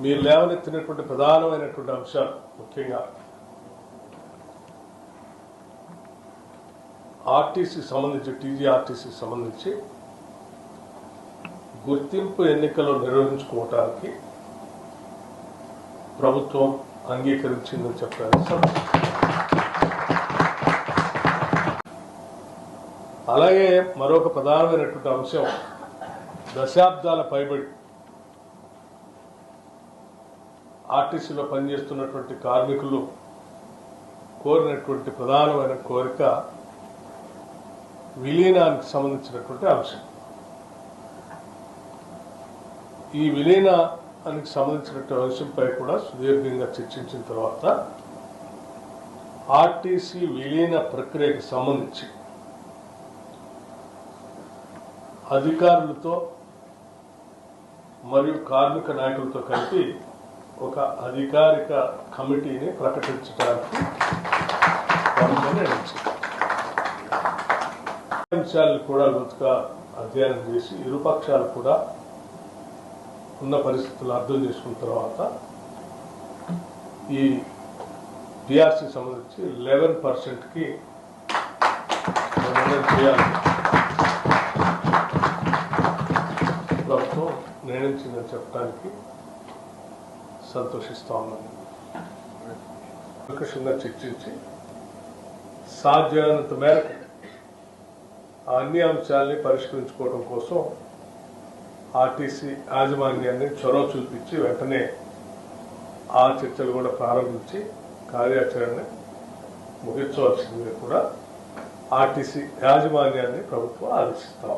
మీరు లేవనెత్తినటువంటి ప్రధానమైనటువంటి అంశాలు ముఖ్యంగా ఆర్టీసీ సంబంధించి టీజీఆర్టీసీ సంబంధించి గుర్తింపు ఎన్నికలు నిర్వహించుకోవటానికి ప్రభుత్వం అంగీకరించిందని చెప్పారు. అలాగే మరొక ప్రధానమైనటువంటి అంశం దశాబ్దాల పైబడి ఆర్టీసీలో పనిచేస్తున్నటువంటి కార్మికులు కోరినటువంటి ప్రధానమైన కోరిక విలీనానికి సంబంధించినటువంటి అంశం. ఈ విలీనానికి సంబంధించినటువంటి అంశంపై కూడా సుదీర్ఘంగా చర్చించిన తర్వాత ఆర్టీసీ విలీన ప్రక్రియకు సంబంధించి అధికారులతో మరియు కార్మిక నాయకులతో కలిపి ఒక అధికారిక కమిటీని ప్రకటించడానికి నిర్ణయించింది. అంశాలను కూడా లోతుగా అధ్యయనం చేసి ఇరుపక్షాలు కూడా ఉన్న పరిస్థితులు అర్థం చేసుకున్న తర్వాత ఈ టీఆర్సీ సంబంధించి 11%కి నిర్ణయం చేయాలి ప్రభుత్వం నిర్ణయించిందని చెప్పడానికి సంతోషిస్తా ఉన్నాను. ప్రకృషంగా చర్చించి సాధ్యమైనంత మేరకు అన్ని అంశాలని పరిష్కరించుకోవడం కోసం ఆర్టీసీ యాజమాన్యాన్ని చొరవ చూపించి వెంటనే ఆ చర్చలు కూడా ప్రారంభించి కార్యాచరణ ముగించవలసిందిగా కూడా ఆర్టీసీ యాజమాన్యాన్ని ప్రభుత్వం ఆదేశిస్తాం.